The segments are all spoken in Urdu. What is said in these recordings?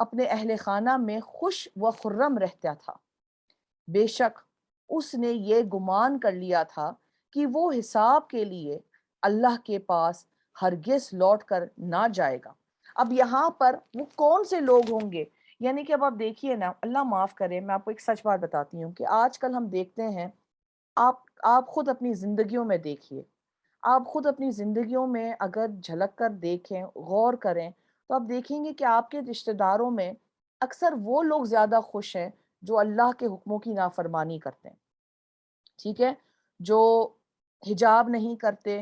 اپنے اہل خانہ میں خوش و خرم رہتا تھا۔ بے شک اس نے یہ گمان کر لیا تھا کہ وہ حساب کے لیے اللہ کے پاس ہرگز لوٹ کر نہ جائے گا۔ اب یہاں پر وہ کون سے لوگ ہوں گے؟ یعنی کہ اب آپ دیکھیے نا، اللہ معاف کرے، میں آپ کو ایک سچ بات بتاتی ہوں کہ آج کل ہم دیکھتے ہیں، آپ خود اپنی زندگیوں میں دیکھیے، آپ خود اپنی زندگیوں میں اگر جھلک کر دیکھیں، غور کریں، تو آپ دیکھیں گے کہ آپ کے رشتہ داروں میں اکثر وہ لوگ زیادہ خوش ہیں جو اللہ کے حکموں کی نافرمانی کرتے ہیں، ٹھیک ہے، جو حجاب نہیں کرتے،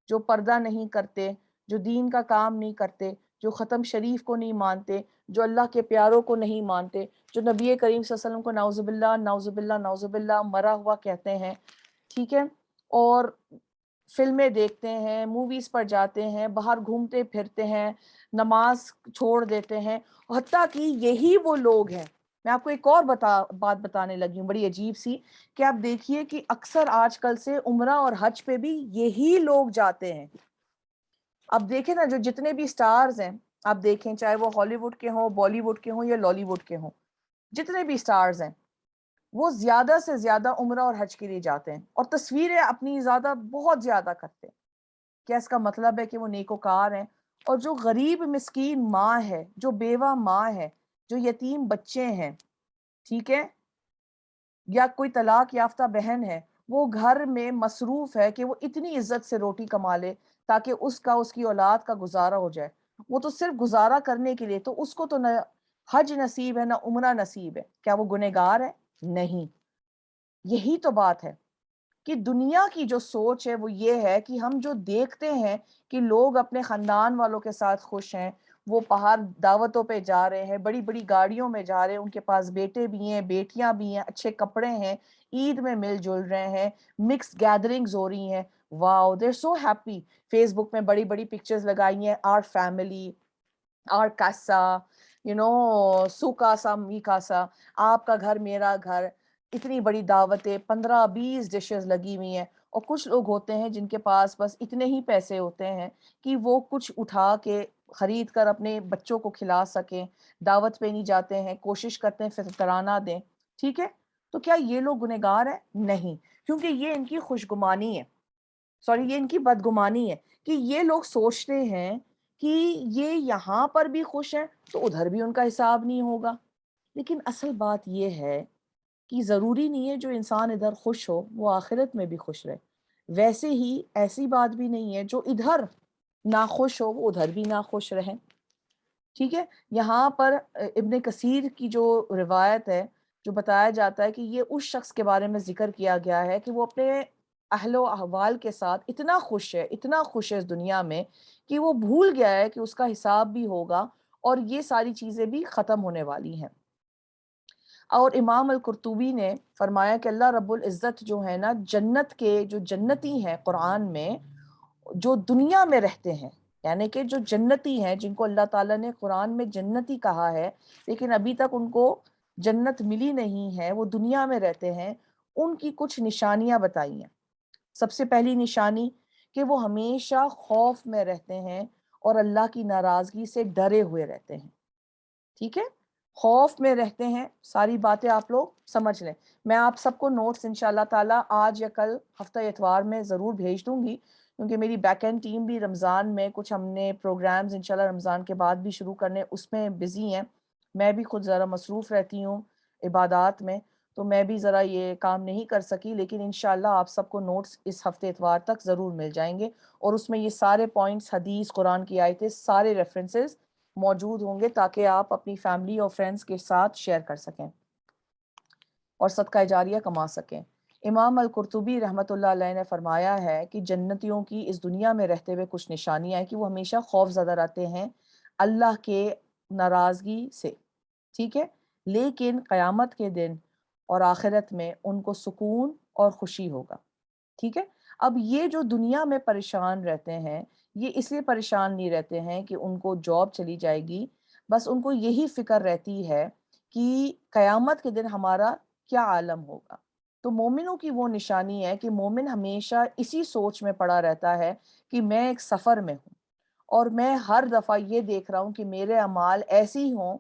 جو پردہ نہیں کرتے، جو دین کا کام نہیں کرتے، جو ختم شریف کو نہیں مانتے، جو اللہ کے پیاروں کو نہیں مانتے، جو نبی کریم صلی اللہ علیہ وسلم کو نعوذ باللہ نعوذ باللہ نعوذ باللہ مرا ہوا کہتے ہیں، ٹھیک ہے، اور فلمیں دیکھتے ہیں، موویز پر جاتے ہیں، باہر گھومتے پھرتے ہیں، نماز چھوڑ دیتے ہیں، حتیٰ کہ یہی وہ لوگ ہیں۔ میں آپ کو ایک اور بات بتانے لگی ہوں بڑی عجیب سی، کہ آپ دیکھیے کہ اکثر آج کل سے عمرہ اور حج پہ بھی یہی لوگ جاتے ہیں۔ اب دیکھیں نا، جو جتنے بھی سٹارز ہیں، آپ دیکھیں چاہے وہ ہالی ووڈ کے ہوں، بالی ووڈ کے ہوں یا لالی ووڈ کے ہوں، جتنے بھی سٹارز ہیں وہ زیادہ سے زیادہ عمرہ اور حج کے لیے جاتے ہیں، اور تصویریں اپنی زیادہ بہت زیادہ کرتے ہیں۔ کیا اس کا مطلب ہے کہ وہ نیکوکار ہیں؟ اور جو غریب مسکین ماں ہے، جو بیوہ ماں ہے، جو یتیم بچے ہیں، ٹھیک ہے، یا کوئی طلاق یافتہ بہن ہے، وہ گھر میں مصروف ہے کہ وہ اتنی عزت سے روٹی کما لے تاکہ اس کی اولاد کا گزارا ہو جائے، وہ تو صرف گزارا کرنے کے لیے، تو اس کو تو نہ حج نصیب ہے نہ عمرہ نصیب ہے، کیا وہ گنہگار ہے؟ نہیں۔ یہی تو بات ہے کہ دنیا کی جو سوچ ہے وہ یہ ہے کہ ہم جو دیکھتے ہیں کہ لوگ اپنے خاندان والوں کے ساتھ خوش ہیں، وہ باہر دعوتوں پہ جا رہے ہیں، بڑی بڑی گاڑیوں میں جا رہے ہیں، ان کے پاس بیٹے بھی ہیں، بیٹیاں بھی ہیں، اچھے کپڑے ہیں، عید میں مل جل رہے ہیں، مکس گیدرنگز ہو رہی ہیں، واو دے سو ہیپی، فیس بک میں بڑی بڑی پکچرز لگائی ہیں، آر فیملی، آر کاسا، سو کاسا می کاسا، آپ کا گھر میرا گھر، اتنی بڑی دعوتیں، 15-20 ڈشز لگی ہوئی ہیں، اور کچھ لوگ ہوتے ہیں جن کے پاس بس اتنے ہی پیسے ہوتے ہیں کہ وہ کچھ اٹھا کے خرید کر اپنے بچوں کو کھلا سکیں، دعوت پہ نہیں جاتے ہیں، کوشش کرتے ہیں فطرانہ دیں، ٹھیک ہے، تو کیا یہ لوگ گنہگار ہیں؟ نہیں، کیونکہ یہ ان کی خوشگمانی ہے، یہ ان کی بدگمانی ہے کہ یہ لوگ سوچتے ہیں کہ یہ یہاں پر بھی خوش ہیں تو ادھر بھی ان کا حساب نہیں ہوگا۔ لیکن اصل بات یہ ہے کہ ضروری نہیں ہے جو انسان ادھر خوش ہو وہ آخرت میں بھی خوش رہے، ویسے ہی ایسی بات بھی نہیں ہے جو ادھر ناخوش ہو وہ ادھر بھی ناخوش رہیں، ٹھیک ہے۔ یہاں پر ابن کثیر کی جو روایت ہے، جو بتایا جاتا ہے کہ یہ اس شخص کے بارے میں ذکر کیا گیا ہے کہ وہ اپنے اہل و احوال کے ساتھ اتنا خوش ہے، اتنا خوش ہے اس دنیا میں، کہ وہ بھول گیا ہے کہ اس کا حساب بھی ہوگا اور یہ ساری چیزیں بھی ختم ہونے والی ہیں۔ اور امام القرطبی نے فرمایا کہ اللہ رب العزت جو ہے نا، جنت کے جو جنتی ہیں قرآن میں، جو دنیا میں رہتے ہیں، یعنی کہ جو جنتی ہیں جن کو اللہ تعالیٰ نے قرآن میں جنتی کہا ہے لیکن ابھی تک ان کو جنت ملی نہیں ہے، وہ دنیا میں رہتے ہیں، ان کی کچھ نشانیاں بتائی ہیں۔ سب سے پہلی نشانی کہ وہ ہمیشہ خوف میں رہتے ہیں اور اللہ کی ناراضگی سے ڈرے ہوئے رہتے ہیں، ٹھیک ہے، خوف میں رہتے ہیں، ساری باتیں آپ لوگ سمجھ لیں۔ میں آپ سب کو نوٹس انشاءاللہ تعالیٰ آج یا کل ہفتہ اتوار میں ضرور بھیج دوں گی، کیونکہ میری بیک اینڈ ٹیم بھی رمضان میں کچھ ہم نے پروگرامز انشاءاللہ رمضان کے بعد بھی شروع کرنے اس میں بزی ہیں، میں بھی خود ذرا مصروف رہتی ہوں عبادات میں، تو میں بھی ذرا یہ کام نہیں کر سکی، لیکن انشاءاللہ آپ سب کو نوٹس اس ہفتے اتوار تک ضرور مل جائیں گے، اور اس میں یہ سارے پوائنٹس، حدیث، قرآن کی آیتیں، سارے ریفرنسز موجود ہوں گے تاکہ آپ اپنی فیملی اور فرینڈز کے ساتھ شیئر کر سکیں اور صدقہ جاریہ کما سکیں۔ امام القرطبی رحمۃ اللہ علیہ نے فرمایا ہے کہ جنتیوں کی اس دنیا میں رہتے ہوئے کچھ نشانیاں ہیں کہ وہ ہمیشہ خوف زدہ رہتے ہیں اللہ کے ناراضگی سے، ٹھیک ہے، لیکن قیامت کے دن اور آخرت میں ان کو سکون اور خوشی ہوگا، ٹھیک ہے۔ اب یہ جو دنیا میں پریشان رہتے ہیں، یہ اس لیے پریشان نہیں رہتے ہیں کہ ان کو جاب چلی جائے گی، بس ان کو یہی فکر رہتی ہے کہ قیامت کے دن ہمارا کیا عالم ہوگا۔ تو مومنوں کی وہ نشانی ہے کہ مومن ہمیشہ اسی سوچ میں پڑا رہتا ہے کہ میں ایک سفر میں ہوں، اور میں ہر دفعہ یہ دیکھ رہا ہوں کہ میرے اعمال ایسی ہوں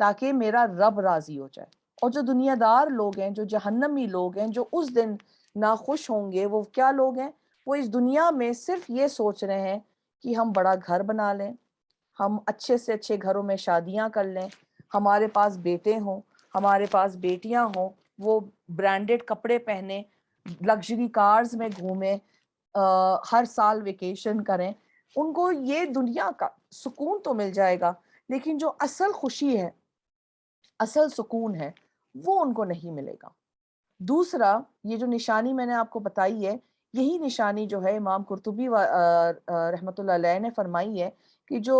تاکہ میرا رب راضی ہو جائے. اور جو دنیا دار لوگ ہیں، جو جہنمی لوگ ہیں، جو اس دن ناخوش ہوں گے، وہ کیا لوگ ہیں؟ وہ اس دنیا میں صرف یہ سوچ رہے ہیں کہ ہم بڑا گھر بنا لیں، ہم اچھے سے اچھے گھروں میں شادیاں کر لیں، ہمارے پاس بیٹے ہوں، ہمارے پاس بیٹیاں ہوں، وہ برانڈڈ کپڑے پہنے، لگژری کارز میں گھومیں، ہر سال ویکیشن کریں. ان کو یہ دنیا کا سکون تو مل جائے گا، لیکن جو اصل خوشی ہے، اصل سکون ہے، وہ ان کو نہیں ملے گا. دوسرا، یہ جو نشانی میں نے آپ کو بتائی ہے، یہی نشانی جو ہے امام قرطبی رحمۃ اللہ علیہ نے فرمائی ہے کہ جو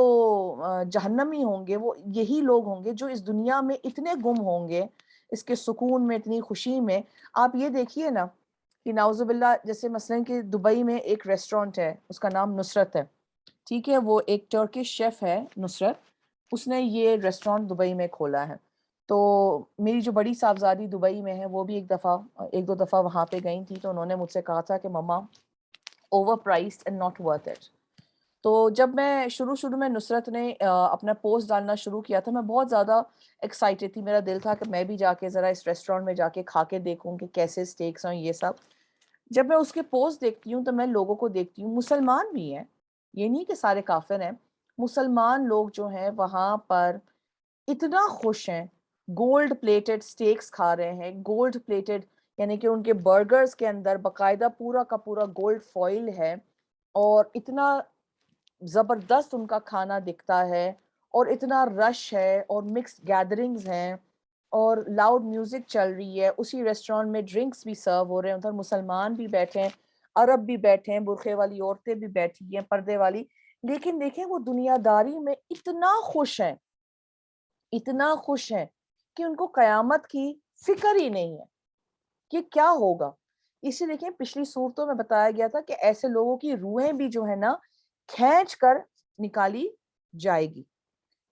جہنمی ہوں گے وہ یہی لوگ ہوں گے جو اس دنیا میں اتنے گم ہوں گے، اس کے سکون میں، اتنی خوشی میں. آپ یہ دیکھیے نا کہ نعوذ باللہ، جیسے مثلا کہ دبئی میں ایک ریسٹورنٹ ہے، اس کا نام نصرت ہے، ٹھیک ہے، وہ ایک ٹرکش شیف ہے نصرت، اس نے یہ ریسٹورنٹ دبئی میں کھولا ہے. تو میری جو بڑی صاحبزادی دبئی میں ہے، وہ بھی ایک دو دفعہ وہاں پہ گئی تھی، تو انہوں نے مجھ سے کہا تھا کہ مما overpriced and not worth it. تو جب میں شروع میں نصرت نے اپنا پوسٹ ڈالنا شروع کیا تھا، میں بہت زیادہ ایکسائٹیڈ تھی، میرا دل تھا کہ میں بھی جا کے ذرا اس ریسٹورینٹ میں جا کے کھا کے دیکھوں کہ کیسے اسٹیکس ہیں یہ سب. جب میں اس کے پوسٹ دیکھتی ہوں تو میں لوگوں کو دیکھتی ہوں، مسلمان بھی ہیں، یہ نہیں کہ سارے کافر ہیں، مسلمان لوگ جو ہیں وہاں پر اتنا خوش ہیں، گولڈ پلیٹڈ سٹیکس کھا رہے ہیں، گولڈ پلیٹڈ، یعنی کہ ان کے برگرز کے اندر باقاعدہ پورا کا پورا گولڈ فوائل ہے، اور اتنا زبردست ان کا کھانا دکھتا ہے، اور اتنا رش ہے، اور مکس گیدرنگز ہیں، اور لاؤڈ میوزک چل رہی ہے، اسی ریسٹورینٹ میں ڈرنکس بھی سرو ہو رہے ہیں، ادھر مسلمان بھی بیٹھے ہیں، عرب بھی بیٹھے ہیں، برقعے والی عورتیں بھی بیٹھی ہیں، پردے والی. لیکن دیکھیں وہ دنیا داری میں اتنا خوش ہیں، اتنا خوش ہیں کہ ان کو قیامت کی فکر ہی نہیں ہے کہ کیا ہوگا. اسی دیکھیں پچھلی صورتوں میں بتایا گیا تھا کہ ایسے لوگوں کی روحیں بھی جو ہے نا کھینچ کر نکالی جائے گی.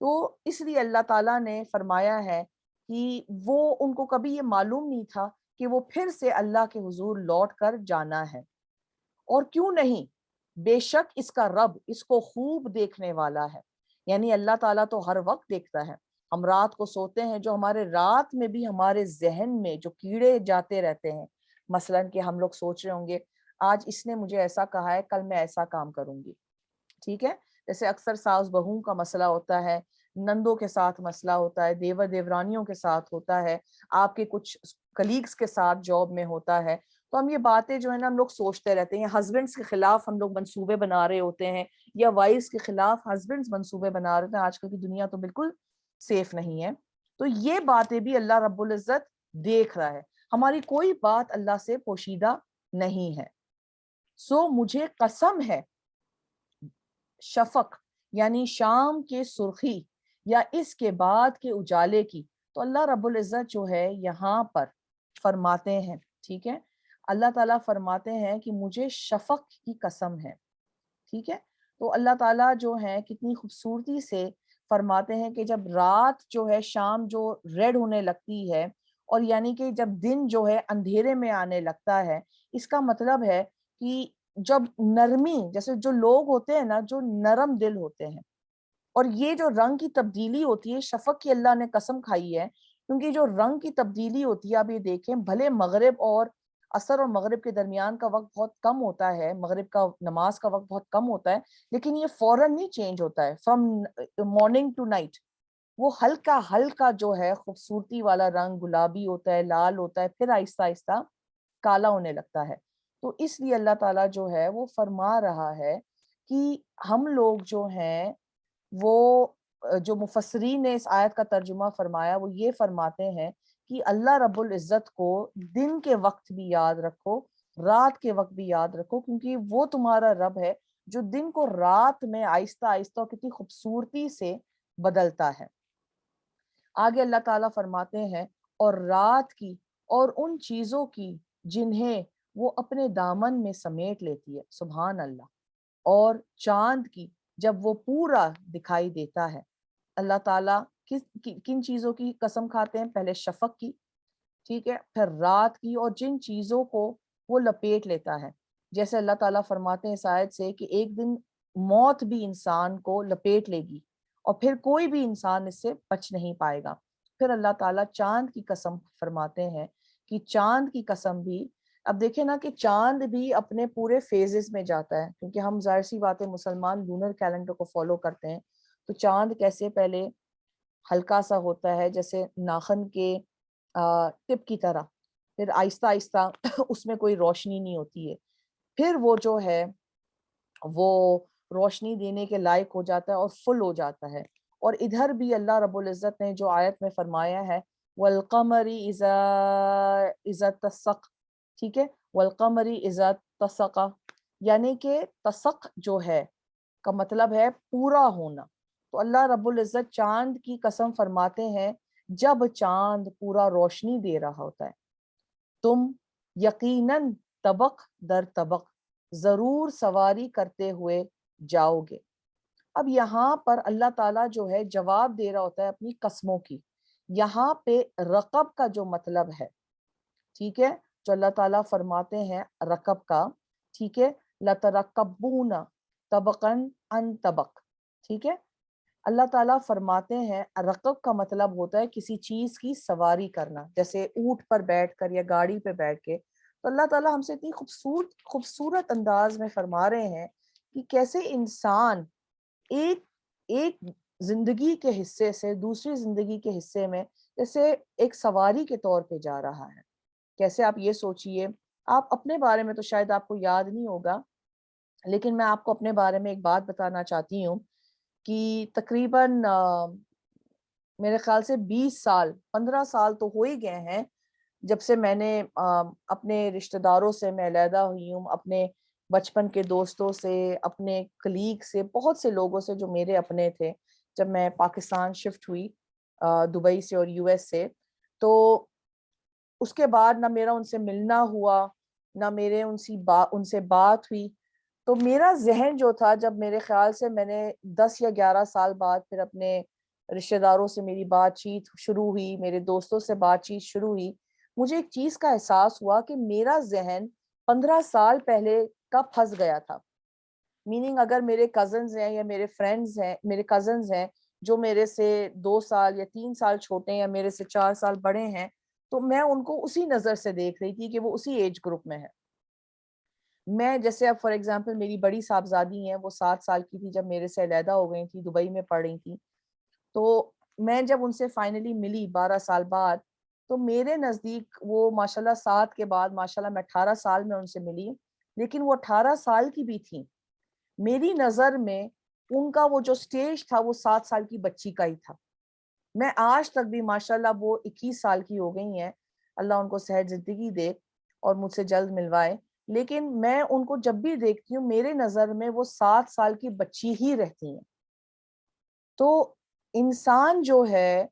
تو اس لیے اللہ تعالیٰ نے فرمایا ہے کہ وہ ان کو کبھی یہ معلوم نہیں تھا کہ وہ پھر سے اللہ کے حضور لوٹ کر جانا ہے. اور کیوں نہیں، بے شک اس کا رب اس کو خوب دیکھنے والا ہے. یعنی اللہ تعالیٰ تو ہر وقت دیکھتا ہے. ہم رات کو سوتے ہیں، جو ہمارے رات میں بھی ہمارے ذہن میں جو کیڑے جاتے رہتے ہیں، مثلا کہ ہم لوگ سوچ رہے ہوں گے آج اس نے مجھے ایسا کہا ہے، کل میں ایسا کام کروں گی، ٹھیک ہے. جیسے اکثر ساس بہو کا مسئلہ ہوتا ہے، نندوں کے ساتھ مسئلہ ہوتا ہے، دیور دیورانیوں کے ساتھ ہوتا ہے، آپ کے کچھ کلیگز کے ساتھ جاب میں ہوتا ہے. تو ہم یہ باتیں جو ہے نا ہم لوگ سوچتے رہتے ہیں، ہسبینڈس کے خلاف ہم لوگ منصوبے بنا رہے ہوتے ہیں، یا وائفز کے خلاف ہسبینڈس منصوبے بنا رہے ہیں. آج کل کی دنیا تو بالکل سیف نہیں ہے. تو یہ باتیں بھی اللہ رب العزت دیکھ رہا ہے، ہماری کوئی بات اللہ سے پوشیدہ نہیں ہے. سو مجھے قسم ہے شفق یعنی شام کے سرخی یا اس کے بعد کے اجالے کی، تو اللہ رب العزت جو ہے یہاں پر فرماتے ہیں، ٹھیک ہے، اللہ تعالیٰ فرماتے ہیں کہ مجھے شفق کی قسم ہے، ٹھیک ہے. تو اللہ تعالیٰ جو ہے کتنی خوبصورتی سے فرماتے ہیں کہ جب رات جو ہے، شام جو ریڈ ہونے لگتی ہے، اور یعنی کہ جب دن جو ہے اندھیرے میں آنے لگتا ہے، اس کا مطلب ہے کہ جب نرمی، جیسے جو لوگ ہوتے ہیں نا جو نرم دل ہوتے ہیں، اور یہ جو رنگ کی تبدیلی ہوتی ہے، شفق کی اللہ نے قسم کھائی ہے، کیونکہ جو رنگ کی تبدیلی ہوتی ہے، آپ یہ دیکھیں بھلے مغرب اور عصر اور مغرب کے درمیان کا وقت بہت کم ہوتا ہے، مغرب کا نماز کا وقت بہت کم ہوتا ہے، لیکن یہ فوراً نہیں چینج ہوتا ہے فرام مارننگ ٹو نائٹ. وہ ہلکا ہلکا جو ہے خوبصورتی والا رنگ گلابی ہوتا ہے، لال ہوتا ہے، پھر آہستہ آہستہ کالا ہونے لگتا ہے. تو اس لیے اللہ تعالیٰ جو ہے وہ فرما رہا ہے کہ ہم لوگ جو ہیں وہ جو مفسرین نے اس آیت کا ترجمہ فرمایا وہ یہ فرماتے ہیں کہ اللہ رب العزت کو دن کے وقت بھی یاد رکھو، رات کے وقت بھی یاد رکھو، کیونکہ وہ تمہارا رب ہے جو دن کو رات میں آہستہ آہستہ کتنی خوبصورتی سے بدلتا ہے. آگے اللہ تعالیٰ فرماتے ہیں اور رات کی اور ان چیزوں کی جنہیں وہ اپنے دامن میں سمیٹ لیتی ہے، سبحان اللہ، اور چاند کی جب وہ پورا دکھائی دیتا ہے. اللہ تعالیٰ کن چیزوں کی قسم کھاتے ہیں؟ پہلے شفق کی، ٹھیک ہے، پھر رات کی، اور جن چیزوں کو وہ لپیٹ لیتا ہے. جیسے اللہ تعالیٰ فرماتے ہیں اس آیت سے کہ ایک دن موت بھی انسان کو لپیٹ لے گی، اور پھر کوئی بھی انسان اس سے بچ نہیں پائے گا۔ پھر اللہ تعالیٰ چاند کی قسم فرماتے ہیں کہ چاند کی قسم بھی، اب دیکھیں نا کہ چاند بھی اپنے پورے فیزز میں جاتا ہے، کیونکہ ہم ظاہر سی بات ہے مسلمان لونر کیلنڈر کو فالو کرتے ہیں، تو چاند کیسے پہلے ہلکا سا ہوتا ہے جیسے ناخن کے ٹپ کی طرح، پھر آہستہ آہستہ اس میں کوئی روشنی نہیں ہوتی ہے، پھر وہ جو ہے وہ روشنی دینے کے لائق ہو جاتا ہے اور فل ہو جاتا ہے۔ اور ادھر بھی اللہ رب العزت نے جو آیت میں فرمایا ہے وَالْقَمَرِ اِذَا اتَّسَقَ، ٹھیک ہے، وَالْقَمَرِ اِذَا اتَّسَقَ، یعنی کہ تسق جو ہے کا مطلب ہے پورا ہونا۔ تو اللہ رب العزت چاند کی قسم فرماتے ہیں جب چاند پورا روشنی دے رہا ہوتا ہے، تم یقیناً طبق در طبق ضرور سواری کرتے ہوئے جاؤ گے۔ اب یہاں پر اللہ تعالیٰ جو ہے جواب دے رہا ہوتا ہے اپنی قسموں کی، یہاں پہ رقب کا جو مطلب ہے، ٹھیک ہے، جو اللہ تعالیٰ فرماتے ہیں رقب کا، ٹھیک ہے، لَتَرَقَّبُونَ طَبَقًا عَن طَبَق، ٹھیک ہے، اللہ تعالیٰ فرماتے ہیں رقب کا مطلب ہوتا ہے کسی چیز کی سواری کرنا، جیسے اونٹ پر بیٹھ کر یا گاڑی پہ بیٹھ کے۔ تو اللہ تعالیٰ ہم سے اتنی خوبصورت انداز میں فرما رہے ہیں کہ کیسے انسان ایک ایک زندگی کے حصے سے دوسری زندگی کے حصے میں جیسے ایک سواری کے طور پہ جا رہا ہے۔ کیسے آپ یہ سوچئے، آپ اپنے بارے میں تو شاید آپ کو یاد نہیں ہوگا، لیکن میں آپ کو اپنے بارے میں ایک بات بتانا چاہتی ہوں کہ تقریباً میرے خیال سے 20 سال 15 سال تو ہو ہی گئے ہیں جب سے میں نے اپنے رشتہ داروں سے میں علیحدہ ہوئی ہوں، اپنے بچپن کے دوستوں سے، اپنے کلیگ سے، بہت سے لوگوں سے جو میرے اپنے تھے، جب میں پاکستان شفٹ ہوئی دبئی سے اور یو ایس سے، تو اس کے بعد نہ میرا ان سے ملنا ہوا، نہ میرے ان سے بات ہوئی۔ تو میرا ذہن جو تھا، جب میرے خیال سے میں نے 10 یا 11 سال بعد پھر اپنے رشتہ داروں سے میری بات چیت شروع ہوئی، میرے دوستوں سے بات چیت شروع ہوئی، مجھے ایک چیز کا احساس ہوا کہ میرا ذہن 15 سال پہلے کا پھنس گیا تھا۔ میننگ اگر میرے کزنز ہیں یا میرے فرینڈز ہیں، میرے کزنز ہیں جو میرے سے 2 سال یا 3 سال چھوٹے ہیں یا میرے سے 4 سال بڑے ہیں، تو میں ان کو اسی نظر سے دیکھ رہی تھی کہ وہ اسی ایج گروپ میں ہے۔ میں جیسے اب فار ایگزامپل میری بڑی صاحبزادی ہیں، وہ 7 سال کی تھی جب میرے سے علیحدہ ہو گئی تھی، دبئی میں پڑھ رہی تھی، تو میں جب ان سے فائنلی ملی 12 سال بعد، تو میرے نزدیک وہ ماشاءاللہ 7 کے بعد ماشاءاللہ میں 18 سال میں ان سے ملی، لیکن وہ 18 سال کی بھی تھیں، میری نظر میں ان کا وہ جو سٹیج تھا وہ 7 سال کی بچی کا ہی تھا۔ میں آج تک بھی ماشاءاللہ وہ 21 سال کی ہو گئی ہیں، اللہ ان کو صحت زندگی دے اور مجھ سے جلد ملوائے، لیکن میں ان کو جب بھی دیکھتی ہوں میرے نظر میں وہ 7 سال کی بچی ہی رہتی ہیں۔ تو انسان جو ہے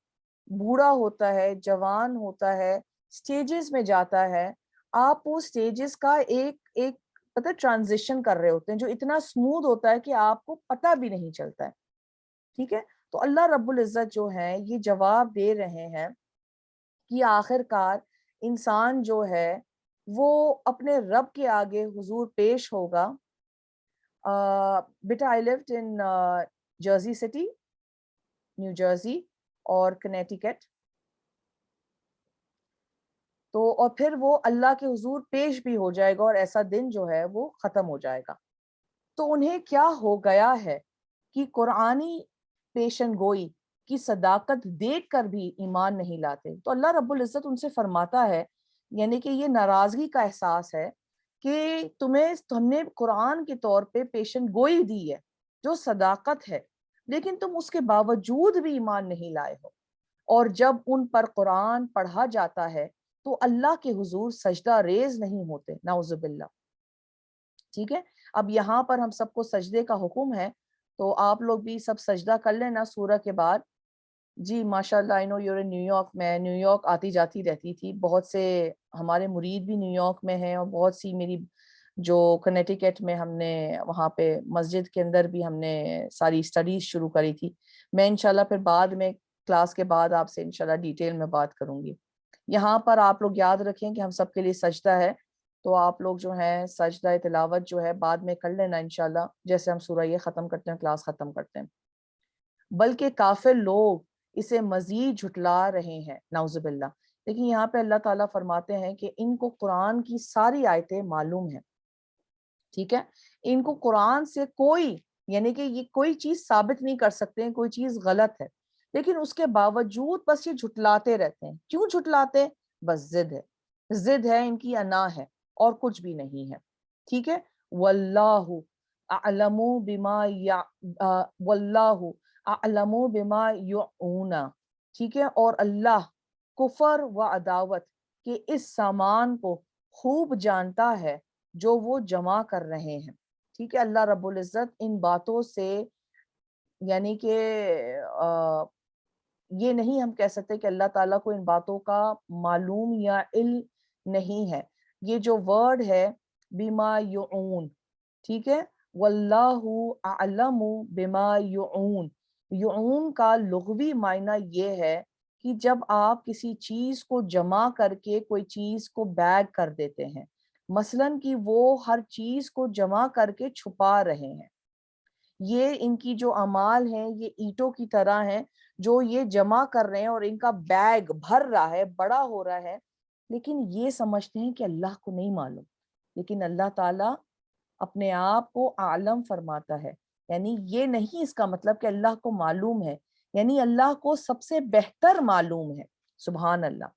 بوڑھا ہوتا ہے، جوان ہوتا ہے، سٹیجز میں جاتا ہے، آپ وہ سٹیجز کا ایک پتہ ٹرانزیشن کر رہے ہوتے ہیں جو اتنا سموتھ ہوتا ہے کہ آپ کو پتہ بھی نہیں چلتا ہے، ٹھیک ہے؟ تو اللہ رب العزت جو ہے یہ جواب دے رہے ہیں کہ آخر کار انسان جو ہے وہ اپنے رب کے آگے حضور پیش ہوگا۔ بیٹا I lived in Jersey city, new Jersey اور کنیٹیکٹ، تو اور پھر وہ اللہ کے حضور پیش بھی ہو جائے گا اور ایسا دن جو ہے وہ ختم ہو جائے گا۔ تو انہیں کیا ہو گیا ہے کہ قرآنی پیشن گوئی کی صداقت دیکھ کر بھی ایمان نہیں لاتے۔ تو اللہ رب العزت ان سے فرماتا ہے، یعنی کہ یہ ناراضگی کا احساس ہے کہ ہم نے قرآن کے طور پہ پیشن گوئی دی ہے جو صداقت ہے، لیکن تم اس کے باوجود بھی ایمان نہیں لائے ہو، اور جب ان پر قرآن پڑھا جاتا ہے تو اللہ کے حضور سجدہ ریز نہیں ہوتے، نعوذ باللہ، ٹھیک ہے؟ اب یہاں پر ہم سب کو سجدے کا حکم ہے، تو آپ لوگ بھی سب سجدہ کر لینا سورہ کے بعد۔ جی ماشاءاللہ I know you're in new York, میں نیو یارک آتی جاتی رہتی تھی، بہت سے ہمارے مرید بھی نیو یارک میں ہیں، اور بہت سی میری جو کنیٹیکٹ میں ہم نے وہاں پہ مسجد کے اندر بھی ہم نے ساری اسٹڈیز شروع کری تھی۔ میں انشاءاللہ پھر بعد میں کلاس کے بعد آپ سے انشاءاللہ ڈیٹیل میں بات کروں گی۔ یہاں پر آپ لوگ یاد رکھیں کہ ہم سب کے لیے سجدہ ہے، تو آپ لوگ جو ہیں سجدہ تلاوت جو ہے بعد میں کر لینا انشاءاللہ، جیسے ہم سورہ یہ ختم کرتے ہیں، کلاس ختم کرتے ہیں۔ بلکہ کافر لوگ اسے مزید جھٹلا رہے ہیں، نعوذ باللہ۔ لیکن یہاں پہ اللہ تعالیٰ فرماتے ہیں کہ ان کو قرآن کی ساری آیتیں معلوم ہیں، ٹھیک ہے، ان کو قرآن سے کوئی، یعنی کہ یہ کوئی چیز ثابت نہیں کر سکتے ہیں، کوئی چیز غلط ہے، لیکن اس کے باوجود بس یہ جھٹلاتے رہتے ہیں۔ کیوں جھٹلاتے ہیں؟ بس ضد ہے، ان کی انا ہے، اور کچھ بھی نہیں ہے، ٹھیک ہے۔ واللہ اعلم بما واللہ اعلم بما یعون، ٹھیک ہے، اور اللہ کفر و عداوت کے اس سامان کو خوب جانتا ہے جو وہ جمع کر رہے ہیں، ٹھیک ہے۔ اللہ رب العزت ان باتوں سے، یعنی کہ یہ نہیں ہم کہہ سکتے کہ اللہ تعالیٰ کو ان باتوں کا معلوم یا علم نہیں ہے۔ یہ جو ورڈ ہے بما یعون، ٹھیک ہے، واللہ اعلم بما یعون، یعون کا لغوی معنی یہ ہے کہ جب آپ کسی چیز کو جمع کر کے کوئی چیز کو بیگ کر دیتے ہیں، مثلاً کہ وہ ہر چیز کو جمع کر کے چھپا رہے ہیں، یہ ان کی جو اعمال ہیں یہ اینٹوں کی طرح ہیں جو یہ جمع کر رہے ہیں اور ان کا بیگ بھر رہا ہے، بڑا ہو رہا ہے، لیکن یہ سمجھتے ہیں کہ اللہ کو نہیں معلوم۔ لیکن اللہ تعالیٰ اپنے آپ کو عالم فرماتا ہے، یعنی یہ نہیں اس کا مطلب کہ اللہ کو معلوم ہے، یعنی اللہ کو سب سے بہتر معلوم ہے، سبحان اللہ،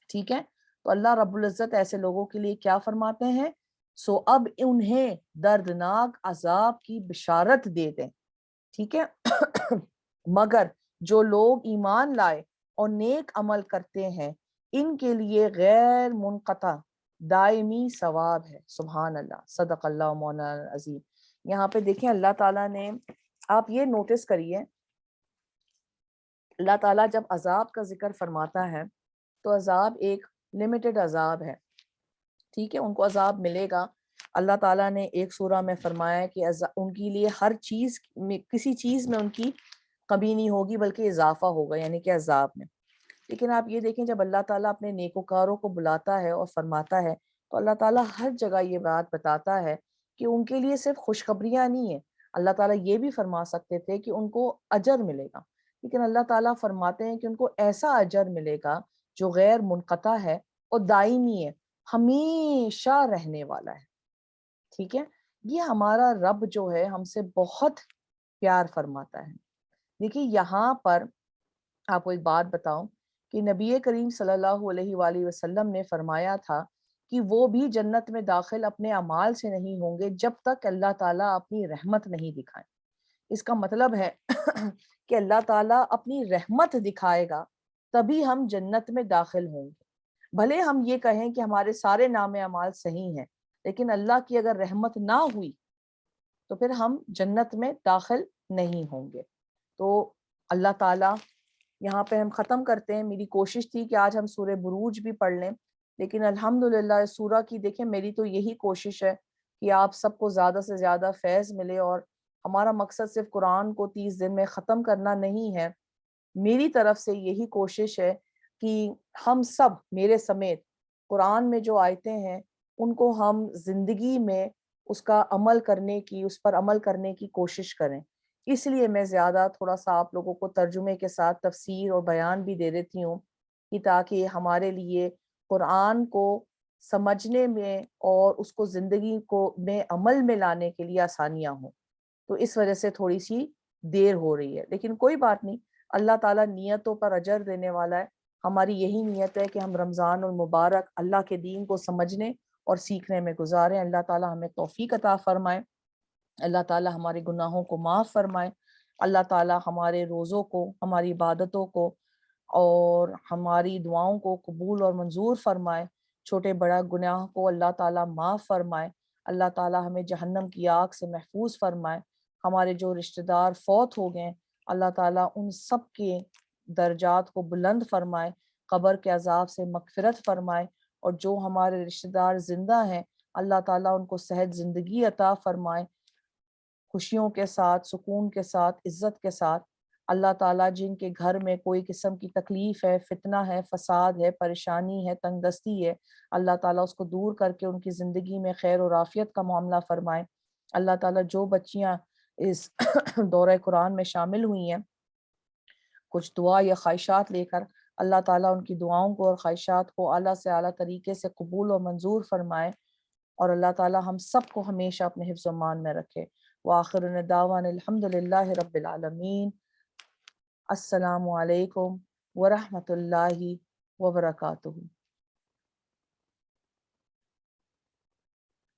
ٹھیک ہے۔ تو اللہ رب العزت ایسے لوگوں کے لیے کیا فرماتے ہیں؟ سو اب انہیں دردناک عذاب کی بشارت دے دیں، ٹھیک ہے، مگر جو لوگ ایمان لائے اور نیک عمل کرتے ہیں ان کے لیے غیر منقطع دائمی ثواب ہے، سبحان اللہ، صدق اللہ مولانا العظیم۔ یہاں پہ دیکھیں اللہ تعالیٰ نے، آپ یہ نوٹس کریے، اللہ تعالیٰ جب عذاب کا ذکر فرماتا ہے تو عذاب ایک لمیٹڈ عذاب ہے، ٹھیک ہے، ان کو عذاب ملے گا۔ اللہ تعالیٰ نے ایک سورہ میں فرمایا کہ ان کے لیے ہر چیز میں، کسی چیز میں ان کی کمی نہیں ہوگی بلکہ اضافہ ہوگا، یعنی کہ عذاب میں۔ لیکن آپ یہ دیکھیں جب اللہ تعالیٰ اپنے نیکوکاروں کو بلاتا ہے اور فرماتا ہے تو اللہ تعالیٰ ہر جگہ یہ بات بتاتا ہے کہ ان کے لیے صرف خوشخبریاں نہیں ہیں، اللہ تعالیٰ یہ بھی فرما سکتے تھے کہ ان کو اجر ملے گا، لیکن اللہ تعالیٰ فرماتے ہیں کہ ان کو ایسا اجر ملے گا جو غیر منقطع ہے اور دائمی ہے، ہمیشہ رہنے والا ہے، ٹھیک ہے۔ یہ ہمارا رب جو ہے ہم سے بہت پیار فرماتا ہے۔ دیکھیے یہاں پر آپ کو ایک بات بتاؤں کہ نبی کریم صلی اللہ علیہ وآلہ وسلم نے فرمایا تھا کہ وہ بھی جنت میں داخل اپنے اعمال سے نہیں ہوں گے جب تک اللہ تعالیٰ اپنی رحمت نہیں دکھائے۔ اس کا مطلب ہے کہ اللہ تعالیٰ اپنی رحمت دکھائے گا تبھی ہم جنت میں داخل ہوں گے۔ بھلے ہم یہ کہیں کہ ہمارے سارے نام اعمال صحیح ہیں، لیکن اللہ کی اگر رحمت نہ ہوئی تو پھر ہم جنت میں داخل نہیں ہوں گے۔ تو اللہ تعالیٰ، یہاں پہ ہم ختم کرتے ہیں۔ میری کوشش تھی کہ آج ہم سورہ بروج بھی پڑھ لیں، لیکن الحمدللہ اس سورہ کی دیکھیں میری تو یہی کوشش ہے کہ آپ سب کو زیادہ سے زیادہ فیض ملے، اور ہمارا مقصد صرف قرآن کو 30 دن میں ختم کرنا نہیں ہے، میری طرف سے یہی کوشش ہے کہ ہم سب میرے سمیت قرآن میں جو آیتیں ہیں ان کو ہم زندگی میں اس کا عمل کرنے کی، اس پر عمل کرنے کی کوشش کریں۔ اس لیے میں زیادہ تھوڑا سا آپ لوگوں کو ترجمے کے ساتھ تفسیر اور بیان بھی دے دیتی ہوں کہ تاکہ ہمارے لیے قرآن کو سمجھنے میں اور اس کو زندگی کو میں عمل میں لانے کے لیے آسانیاں ہوں۔ تو اس وجہ سے تھوڑی سی دیر ہو رہی ہے، لیکن کوئی بات نہیں، اللہ تعالیٰ نیتوں پر اجر دینے والا ہے۔ ہماری یہی نیت ہے کہ ہم رمضان المبارک اللہ کے دین کو سمجھنے اور سیکھنے میں گزاریں۔ اللہ تعالیٰ ہمیں توفیق عطا فرمائے، اللہ تعالیٰ ہمارے گناہوں کو معاف فرمائے، اللہ تعالیٰ ہمارے روزوں کو، ہماری عبادتوں کو اور ہماری دعاؤں کو قبول اور منظور فرمائے، چھوٹے بڑا گناہ کو اللہ تعالیٰ معاف فرمائے، اللہ تعالیٰ ہمیں جہنم کی آگ سے محفوظ فرمائے۔ ہمارے جو رشتہ دار فوت ہو گئے اللہ تعالیٰ ان سب کے درجات کو بلند فرمائے، قبر کے عذاب سے مغفرت فرمائے، اور جو ہمارے رشتہ دار زندہ ہیں اللہ تعالیٰ ان کو صحت زندگی عطا فرمائے، خوشیوں کے ساتھ، سکون کے ساتھ، عزت کے ساتھ۔ اللہ تعالیٰ جن کے گھر میں کوئی قسم کی تکلیف ہے، فتنہ ہے، فساد ہے، پریشانی ہے، تنگ دستی ہے، اللہ تعالیٰ اس کو دور کر کے ان کی زندگی میں خیر اور عافیت کا معاملہ فرمائے۔ اللہ تعالیٰ جو بچیاں اس دورہ قرآن میں شامل ہوئی ہیں، کچھ دعا یا خواہشات لے کر، اللہ تعالیٰ ان کی دعاؤں کو اور خواہشات کو اعلیٰ سے اعلیٰ طریقے سے قبول و منظور فرمائے، اور اللہ تعالیٰ ہم سب کو ہمیشہ اپنے حفظ و امان میں رکھے۔ وآخر دعوانا الحمد للہ رب العالمین۔ السلام علیکم ورحمۃ اللہ وبرکاتہ۔